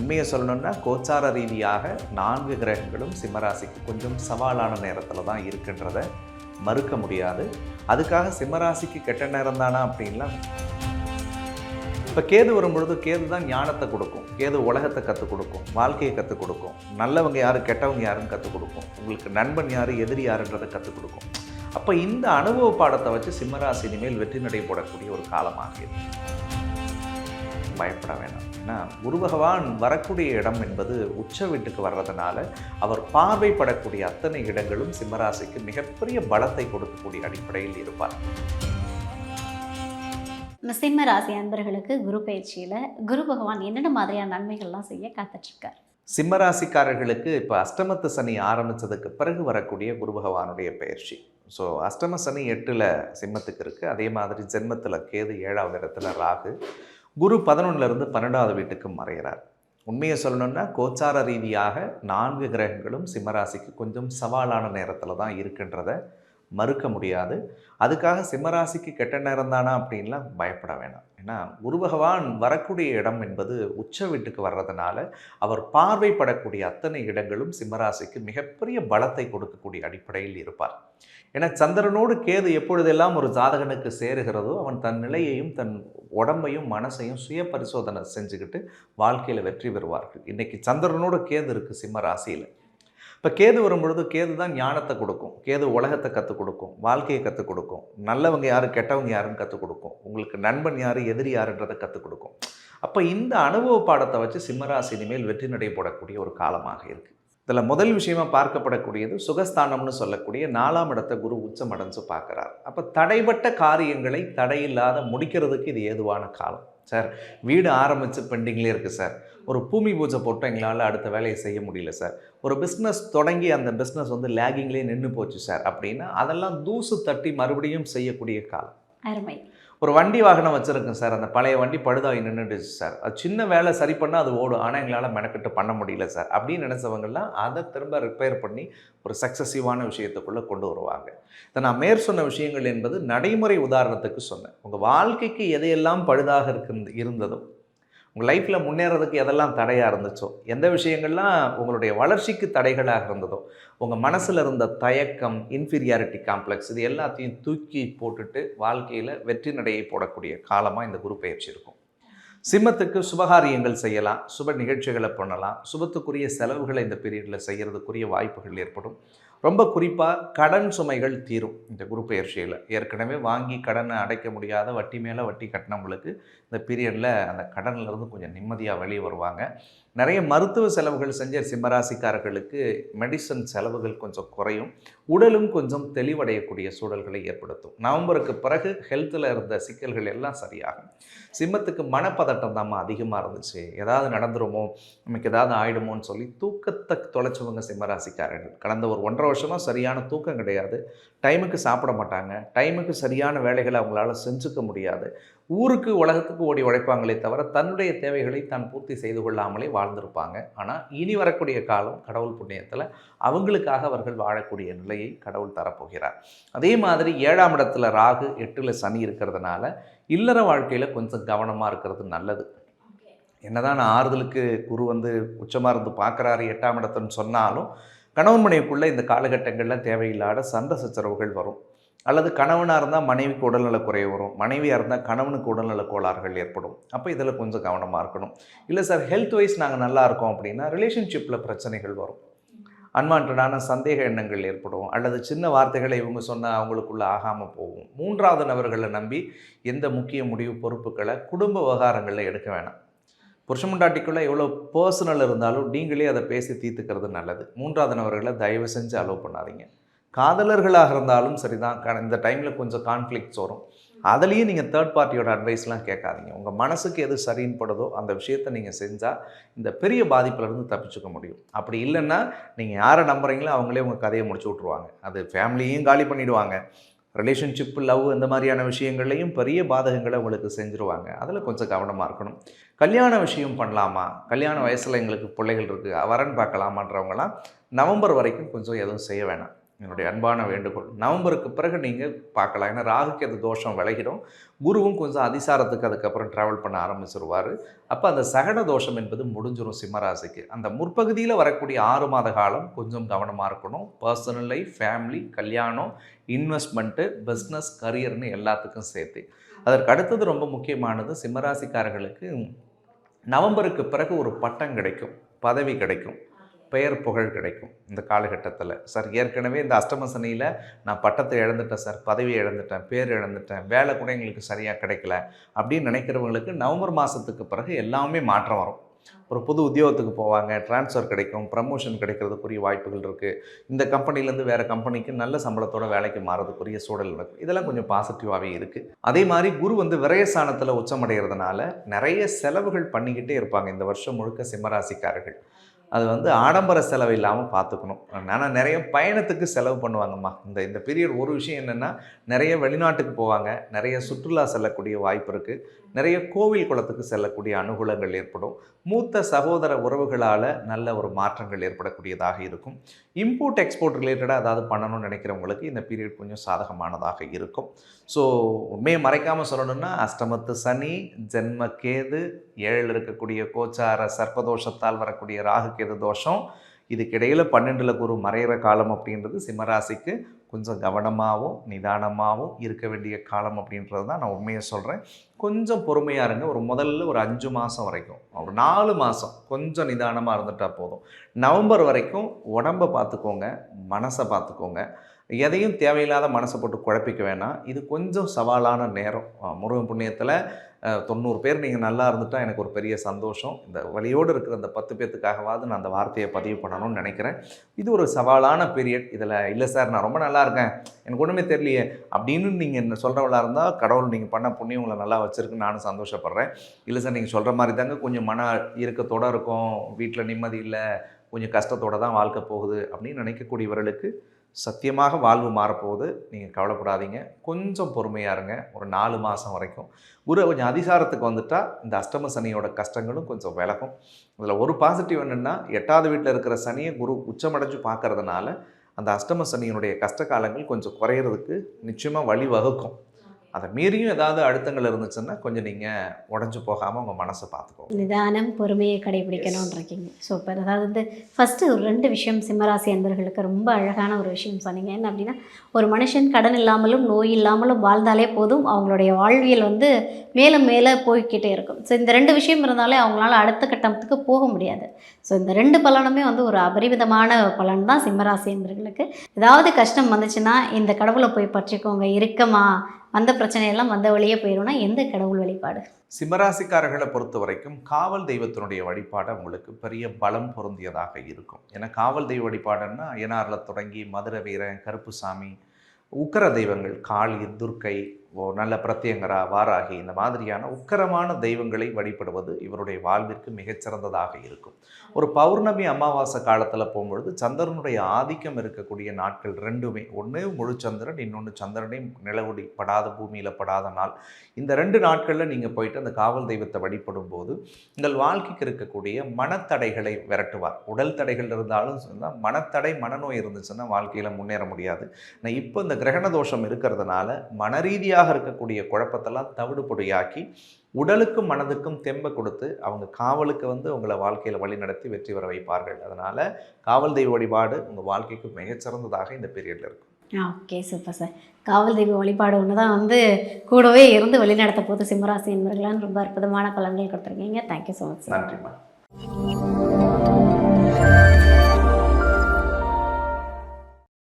உண்மையை சொல்லணும்னா கோச்சார ரீதியாக 4 கிரகங்களும் சிம்மராசிக்கு கொஞ்சம் சவாலான நேரத்தில் தான் இருக்குன்றதை மறுக்க முடியாது. அதுக்காக சிம்மராசிக்கு கெட்ட நேரம் தானா அப்படின்லாம் இப்போ கேது வரும்பொழுது கேது தான் ஞானத்தை கொடுக்கும். கேது உலகத்தை கற்றுக் கொடுக்கும், வாழ்க்கையை கற்றுக் கொடுக்கும், நல்லவங்க யார் கெட்டவங்க யாருன்னு கற்றுக் கொடுக்கும், உங்களுக்கு நண்பன் யார் எதிரி யாருன்றதை கற்றுக் கொடுக்கும். அப்போ இந்த அனுபவ பாடத்தை வச்சு சிம்மராசி இனிமேல் வெற்றி நடை போடக்கூடிய ஒரு காலமாக இருக்கு. பயப்பட வேண்டாம். ஏன்னா குரு பகவான் வரக்கூடிய இடம் என்பது உச்ச வீட்டுக்கு வர்றதுனால அவர் பார்வைப்படக்கூடிய அத்தனை இடங்களும் சிம்மராசிக்கு மிகப்பெரிய பலத்தை கொடுக்கக்கூடிய அடிப்படையில் இருப்பார். சிம்ம ராசி அன்பர்களுக்கு குரு பயிற்சியில் குரு பகவான் என்னென்ன மாதிரியான நன்மைகள்லாம் செய்ய காத்துட்ருக்கார்? சிம்மராசிக்காரர்களுக்கு இப்போ அஷ்டமத்து சனி ஆரம்பித்ததுக்கு பிறகு வரக்கூடிய குரு பகவானுடைய பயிற்சி. ஸோ அஷ்டம சனி 8ல் சிம்மத்துக்கு இருக்குது. அதே மாதிரி ஜென்மத்தில் கேது 7வது இடத்துல ராகு. குரு 11லேருந்து 12வது வீட்டுக்கு மறைகிறார். உண்மையை சொல்லணும்னா கோச்சார ரீதியாக 4 கிரகங்களும் சிம்மராசிக்கு கொஞ்சம் சவாலான நேரத்தில் தான் இருக்குன்றதை மறுக்க முடியாது. அதுக்காக சிம்மராசிக்கு கெட்ட நேரம் தானா அப்படின்லாம் பயப்பட வேண்டாம். ஏன்னா குரு பகவான் வரக்கூடிய இடம் என்பது உச்ச வீட்டுக்கு வர்றதுனால அவர் பார்வைப்படக்கூடிய அத்தனை இடங்களும் சிம்மராசிக்கு மிகப்பெரிய பலத்தை கொடுக்கக்கூடிய அடிப்படையில் இருப்பார். ஏன்னா சந்திரனோடு கேது எப்பொழுதெல்லாம் ஒரு ஜாதகனுக்கு சேருகிறதோ அவன் தன் நிலையையும் தன் உடம்பையும் மனசையும் சுய பரிசோதனை செஞ்சுக்கிட்டு வாழ்க்கையில் வெற்றி பெறுவார்கள். இன்றைக்கி சந்திரனோடு கேது இருக்குது சிம்ம ராசியில். இப்போ கேது வரும்பொழுது கேது தான் ஞானத்தை கொடுக்கும், கேது உலகத்தை கற்றுக் கொடுக்கும், வாழ்க்கையை கற்றுக் கொடுக்கும், நல்லவங்க யார் கெட்டவங்க யாருன்னு கற்றுக் கொடுக்கும், உங்களுக்கு நண்பன் யார் எதிரி யாருன்றதை கற்றுக் கொடுக்கும். அப்போ இந்த அனுபவ பாடத்தை வச்சு சிம்மராசி இனிமேல் வெற்றி நடை போடக்கூடிய ஒரு காலமாக இருக்குது. இதில் முதல் விஷயமா பார்க்கப்படக்கூடியது சுகஸ்தானம்னு சொல்லக்கூடிய 4ஆம் இடத்தை குரு உச்சம் அடைஞ்சு பார்க்குறார். அப்போ தடைப்பட்ட காரியங்களை தடையில்லாத முடிக்கிறதுக்கு இது ஏதுவான காலம். சார் வீடு ஆரம்பித்து பெண்டிங்லேயே இருக்குது சார், ஒரு பூமி பூஜை போட்டு எங்களால் அடுத்த வேலையை செய்ய முடியல சார், ஒரு பிஸ்னஸ் தொடங்கி அந்த பிஸ்னஸ் லேகிங்லேயே நின்று போச்சு சார் அப்படின்னா அதெல்லாம் தூசு தட்டி மறுபடியும் செய்யக்கூடிய காலம். அருமை. ஒரு வண்டி வாகனம் வச்சுருக்கேன் சார், அந்த பழைய வண்டி பழுதாகி நின்றுடுச்சு சார், அது சின்ன வேலை சரி பண்ணால் அது ஓடும், ஆனால் எங்களால் மெனக்கிட்டு பண்ண முடியல சார் அப்படின்னு நினச்சவங்கெல்லாம் அதை திரும்ப ரிப்பேர் பண்ணி ஒரு சக்ஸஸிவான விஷயத்துக்குள்ளே கொண்டு வருவாங்க. இதை நான் சொன்ன விஷயங்கள் என்பது நடைமுறை உதாரணத்துக்கு சொன்னேன். உங்கள் வாழ்க்கைக்கு எதையெல்லாம் பழுதாக இருந்ததோ, உங்கள் லைஃப்பில் முன்னேறதுக்கு எதெல்லாம் தடையாக இருந்துச்சோ, எந்த விஷயங்கள்லாம் உங்களுடைய வளர்ச்சிக்கு தடைகளாக இருந்ததோ, உங்கள் மனசில் இருந்த தயக்கம், இன்ஃபீரியாரிட்டி காம்ப்ளெக்ஸ், இது எல்லாத்தையும் தூக்கி போட்டுட்டு வாழ்க்கையில் வெற்றி நடையை போடக்கூடிய காலமாக இந்த குரு பயிற்சி இருக்கும். சிம்மத்துக்கு சுபகாரியங்கள் செய்யலாம், சுப நிகழ்ச்சிகளை பண்ணலாம், சுபத்துக்குரிய செலவுகளை இந்த பீரியடில் செய்கிறதுக்குரிய வாய்ப்புகள் ஏற்படும். ரொம்ப குறிப்பாக கடன் சுமைகள் தீரும் இந்த குரு பயிற்சியில். ஏற்கனவே வாங்கி கடனை அடைக்க முடியாத வட்டி மேலே வட்டி கட்டினவங்களுக்கு இந்த பீரியடில் அந்த கடன்லேருந்து கொஞ்சம் நிம்மதியாக வெளியே வருவாங்க. நிறைய மருத்துவ செலவுகள் செஞ்ச சிம்மராசிக்காரர்களுக்கு மெடிசன் செலவுகள் கொஞ்சம் குறையும், உடலும் கொஞ்சம் தெளிவடையக்கூடிய சூழல்களை ஏற்படுத்தும். நவம்பருக்கு பிறகு ஹெல்த்தில் இருந்த சிக்கல்கள் எல்லாம் சரியாகும். சிம்மத்துக்கு மனப்பதட்டம் தான் அதிகமாக இருந்துச்சு, ஏதாவது நடந்துருமோ, நமக்கு ஏதாவது ஆகிடுமோன்னு சொல்லி தூக்கத்தை தொலைச்சவங்க சிம்மராசிக்காரர்கள். கடந்த ஒரு 1.5 வருஷமாக சரியான தூக்கம் கிடையாது, டைமுக்கு சாப்பிட மாட்டாங்க, டைமுக்கு சரியான வேலைகளை அவங்களால செஞ்சுக்க முடியாது, ஊருக்கு உலகத்துக்கு ஓடி உழைப்பாங்களே தவிர தன்னுடைய தேவைகளை தான் பூர்த்தி செய்து கொள்ளாமலே வாழ்ந்திருப்பாங்க. ஆனால் இனி வரக்கூடிய காலம் கடவுள் புண்ணியத்தில் அவங்களுக்காக அவர்கள் வாழக்கூடிய நிலையை கடவுள் தரப்போகிறார். அதே மாதிரி 7ஆம் இடத்துல ராகு 8ல் சனி இருக்கிறதுனால இல்லற வாழ்க்கையில் கொஞ்சம் கவனமாக இருக்கிறது நல்லது. என்னதான் நான் ஆறுதலுக்கு குரு உச்சமாக இருந்து பார்க்குறாரு 8ஆம் இடத்துன்னு சொன்னாலும் கணவன் மனைவிக்குள்ளே இந்த காலகட்டங்களில் தேவையில்லாத சண்டை சச்சரவுகள் வரும். அல்லது கணவனாக இருந்தால் மனைவிக்கு உடல்நலக் குறைவு வரும், மனைவியாக இருந்தால் கணவனுக்கு உடல்நல கோளாறுகள் ஏற்படும். அப்போ இதில் கொஞ்சம் கவனமாக இருக்கணும். இல்லை சார் ஹெல்த் வைஸ் நாங்கள் நல்லா இருக்கோம் அப்படின்னா ரிலேஷன்ஷிப்பில் பிரச்சனைகள் வரும், அன்வான்டான சந்தேக எண்ணங்கள் ஏற்படும், அல்லது சின்ன வார்த்தைகளை இவங்க சொன்னால் அவங்களுக்குள்ளே ஆகாமல் போகும். 3வது நபர்களை நம்பி எந்த முக்கிய முடிவு பொறுப்புகளை குடும்ப விவகாரங்களில் எடுக்க வேணாம். புருஷமுண்டாட்டிக்குள்ளே எவ்வளோ பர்சனல் இருந்தாலும் நீங்களே அதை பேசி தீர்த்துக்கிறது நல்லது. 3வது நபர்களை தயவு செஞ்சு அலோவ் பண்ணாதீங்க. காதலர்களாக இருந்தாலும் சரிதான், இந்த டைமில் கொஞ்சம் கான்ஃப்ளிக்ட்ஸ் வரும். அதுலேயும் நீங்கள் தேர்ட் பார்ட்டியோட அட்வைஸ்லாம் கேட்காதீங்க. உங்கள் மனசுக்கு எது சரின்னு படுதோ அந்த விஷயத்தை நீங்கள் செஞ்சால் இந்த பெரிய பாதிப்புலேருந்து தப்பிச்சுக்க முடியும். அப்படி இல்லைன்னா நீங்கள் யாரை நம்புறீங்களோ அவங்களே உங்கள் கதையை முடிச்சு விட்ருவாங்க. அது ஃபேமிலியும் காலி பண்ணிவிடுவாங்க, ரிலேஷன்ஷிப், லவ், இந்த மாதிரியான விஷயங்கள்லையும் பெரிய பாதகங்களை உங்களுக்கு செஞ்சுருவாங்க. அதில் கொஞ்சம் கவனமாக இருக்கணும். கல்யாண விஷயம் பண்ணலாமா, கல்யாண வயசில் எங்களுக்கு பிள்ளைகள் இருக்குது வரன் பார்க்கலாமான்றவங்களாம் நவம்பர் வரைக்கும் கொஞ்சம் எதுவும் செய்ய வேணாம். என்னுடைய அன்பான வேண்டுகோள். நவம்பருக்கு பிறகு நீங்கள் பார்க்கலாம். ஏன்னா ராகுகேது தோஷம் விலகிடும். குருவும் கொஞ்சம் அதிசாரத்துக்கு அதுக்கப்புறம் ட்ராவல் பண்ண ஆரம்பிச்சிருவார். அப்போ அந்த சகட தோஷம் என்பது முடிஞ்சிடும் சிம்மராசிக்கு. அந்த முற்பகுதியில் வரக்கூடிய 6 மாத காலம் கொஞ்சம் கவனமாக இருக்கணும். பர்சனல் லைஃப், ஃபேமிலி, கல்யாணம், இன்வெஸ்ட்மெண்ட்டு, பிஸ்னஸ், கரியர்னு எல்லாத்துக்கும் சேர்த்து. அதற்கு அடுத்தது ரொம்ப முக்கியமானது சிம்மராசிக்காரர்களுக்கு நவம்பருக்கு பிறகு ஒரு பட்டம் கிடைக்கும், பதவி கிடைக்கும், பெயர் புகழ் கிடைக்கும். இந்த காலகட்டத்தில் சார் ஏற்கனவே இந்த அஷ்டம சனியில் நான் பட்டத்தை இழந்துட்டேன் சார், பதவி இழந்துட்டேன், பேர் இழந்துட்டேன், வேலை கூட எங்களுக்கு சரியாக கிடைக்கல அப்படின்னு நினைக்கிறவங்களுக்கு நவம்பர் மாதத்துக்கு பிறகு எல்லாமே மாற்றம் வரும். ஒரு புது உத்தியோகத்துக்கு போவாங்க, ட்ரான்ஸ்ஃபர் கிடைக்கும், ப்ரமோஷன் கிடைக்கிறதுக்குரிய வாய்ப்புகள் இருக்குது. இந்த கம்பெனிலேருந்து வேறு கம்பெனிக்கு நல்ல சம்பளத்தோட வேலைக்கு மாறதுக்குரிய சூழல் இருக்குது. இதெல்லாம் கொஞ்சம் பாசிட்டிவாகவே இருக்குது. அதே மாதிரி குரு விரயஸ்தானத்தில் உச்சமடைகிறதுனால நிறைய செலவுகள் பண்ணிக்கிட்டே இருப்பாங்க இந்த வருஷம் முழுக்க சிம்மராசிக்காரர்கள். அது ஆடம்பர செலவு இல்லாமல் பார்த்துக்கணும். ஆனால் நிறைய பயணத்துக்கு செலவு பண்ணுவாங்கம்மா. இந்த பீரியட் ஒரு விஷயம் என்னென்னா, நிறைய வெளிநாட்டுக்கு போவாங்க, நிறைய சுற்றுலா செல்லக்கூடிய வாய்ப்பு இருக்குது, நிறைய கோவில் குளத்துக்கு செல்லக்கூடிய அனுகூலங்கள் ஏற்படும். மூத்த சகோதர உறவுகளால் நல்ல ஒரு மாற்றங்கள் ஏற்படக்கூடியதாக இருக்கும். இம்போர்ட் எக்ஸ்போர்ட் ரிலேட்டடாக ஏதாவது பண்ணணும்னு நினைக்கிறவங்களுக்கு இந்த பீரியட் கொஞ்சம் சாதகமானதாக இருக்கும். ஸோ உண்மையை மறைக்காமல் சொல்லணும்னா, அஷ்டமத்து சனி, ஜென்ம கேது, 7 இருக்கக்கூடிய கோச்சார சர்ப்பதோஷத்தால் வரக்கூடிய ராகுகேது தோஷம், இதுக்கிடையில் 12ல் குரு மறைகிற காலம் அப்படின்றது சிம்மராசிக்கு கொஞ்சம் கவனமாகவும் நிதானமாகவும் இருக்க வேண்டிய காலம் அப்படின்றது தான் நான் உண்மையை சொல்கிறேன். கொஞ்சம் பொறுமையாக இருங்க. முதல்ல ஒரு 5 மாதம் வரைக்கும், ஒரு 4 மாதம் கொஞ்சம் நிதானமாக இருந்துட்டால் போதும். நவம்பர் வரைக்கும் உடம்பை பார்த்துக்கோங்க, மனசை பார்த்துக்கோங்க. எதையும் தேவையில்லாத மனசை போட்டு குழப்பிக்க வேணாம். இது கொஞ்சம் சவாலான நேரம். முருகன் புண்ணியத்தில் 90 பேர் நீங்கள் நல்லா இருந்துட்டால் எனக்கு ஒரு பெரிய சந்தோஷம். இந்த வழியோடு இருக்கிற அந்த 10 பேர்த்துக்காகவாது நான் அந்த வார்த்தையை பதிவு பண்ணணும்னு நினைக்கிறேன். இது ஒரு சவாலான பீரியட். இதில் இல்லை சார் நான் ரொம்ப நல்லா இருக்கேன், எனக்கு ஒன்றுமே தெரியலையே அப்படின்னு நீங்கள் என்ன சொல்கிறவளாக இருந்தால், கடவுள் நீங்கள் பண்ண புண்ணியம் உங்களை நல்லா வச்சுருக்குன்னு நானும் சந்தோஷப்படுறேன். இல்லை சார் நீங்கள் சொல்கிற மாதிரி தாங்க கொஞ்சம் மன இறுக்கத்தோடு இருக்கும், வீட்டில் நிம்மதி இல்லை, கொஞ்சம் கஷ்டத்தோடு தான் வாழ்க்கை போகுது அப்படின்னு நினைக்கக்கூடியவர்களுக்கு சத்தியமாக வாழ்வு மாறப்போகுது. நீங்கள் கவலைப்படாதீங்க, கொஞ்சம் பொறுமையாக இருங்க. ஒரு 4 மாதம் வரைக்கும் குரு கொஞ்சம் அதிசாரத்துக்கு வந்துட்டால் இந்த அஷ்டம சனியோட கஷ்டங்களும் கொஞ்சம் விலகும். இதில் ஒரு பாசிட்டிவ் என்னென்னா, 8வது வீட்டில் இருக்கிற சனியை குரு உச்சமடைஞ்சு பார்க்கறதுனால அந்த அஷ்டம சனியினுடைய கஷ்ட காலங்கள் கொஞ்சம் குறையிறதுக்கு நிச்சயமாக வழி வகுக்கும். அதை மீறியும் ஏதாவது அழுத்தங்கள் இருந்துச்சுன்னா கொஞ்சம் நீங்கள் உடஞ்சி போகாமல் உங்கள் மனசை பார்த்துக்கோங்க. நிதானம், பொறுமையை கடைபிடிக்கணும்னு இருக்கீங்க. சூப்பர். அதாவது ஃபஸ்ட்டு ஒரு 2 விஷயம் சிம்மராசி அன்பர்களுக்கு ரொம்ப அழகான ஒரு விஷயம் சொன்னீங்க. என்ன அப்படின்னா, ஒரு மனுஷன் கடன் இல்லாமலும் நோய் இல்லாமலும் வாழ்ந்தாலே போதும், அவங்களுடைய வாழ்வியல் மேலும் மேலே போய்கிட்டே இருக்கும். ஸோ இந்த 2 விஷயம் இருந்தாலே அவங்களால அடுத்த கட்டத்துக்கு போக முடியாது. ஸோ இந்த 2 பலனுமே ஒரு அபரிவிதமான பலன் தான் சிம்மராசி அன்பர்களுக்கு. ஏதாவது கஷ்டம் வந்துச்சுன்னா இந்த கடவுளை போய் பற்றிக்கோங்க. இருக்கமா அந்த பிரச்சனையெல்லாம் வந்த வழியே போயிடும்னா எந்த கடவுள் வழிபாடு? சிம்மராசிக்காரர்களை பொறுத்த வரைக்கும் காவல் தெய்வத்தினுடைய வழிபாடு உங்களுக்கு பெரிய பலம் பொருந்தியதாக இருக்கும். ஏன்னா காவல் தெய்வ வழிபாடுன்னா அய்யனாரில் தொடங்கி மதுரை வீரன், கருப்புசாமி, உக்கர தெய்வங்கள் காளி, துர்க்கை, நல்ல பிரத்யங்கரா, வாராகி, இந்த மாதிரியான உக்கரமான தெய்வங்களை வழிபடுவது இவருடைய வாழ்விற்கு மிகச்சிறந்ததாக இருக்கும். ஒரு பௌர்ணமி அமாவாசை காலத்தில் போகும்பொழுது சந்திரனுடைய ஆதிக்கம் இருக்கக்கூடிய நாட்கள் 2மே, ஒன்று முழு சந்திரன், இன்னொன்று சந்திரனே நிலவுடி படாத பூமியில் படாத நாள். இந்த 2 நாட்களில் நீங்கள் போயிட்டு அந்த காவல் தெய்வத்தை வழிபடும் போது உங்கள் வாழ்க்கைக்கு இருக்கக்கூடிய மனத்தடைகளை விரட்டுவார். உடல் தடைகள் இருந்தாலும் சொன்னால் மனத்தடை, மனநோய் இருந்துச்சுன்னா வாழ்க்கையில் முன்னேற முடியாது. நான் இப்போ இந்த கிரகண தோஷம் இருக்கிறதுனால மனரீதியாக இருக்கக்கூடிய குழப்பத்தெல்லாம் தவிடுபொடியாக்கி உடலுக்கும் மனதுக்கும் தெம்பை கொடுத்து அவங்க காவலுக்கு உங்களை வாழ்க்கையில் வழி நடத்தி வெற்றி பெற வைப்பார்கள். அதனால் காவல் தெய்வ வழிபாடு உங்கள் வாழ்க்கைக்கு மிகச்சிறந்ததாக இந்த பீரியடில் இருக்கும். Okay, super sir. காவல் தெய்வ வழிபாடு ஒன்று தான் கூடவே இருந்து வழி நடத்த போது சிம்மராசி என்பர்களான்னு ரொம்ப அற்புதமான பலன்கள் கொடுத்துருக்கீங்க. Thank you so much. நன்றிம்மா.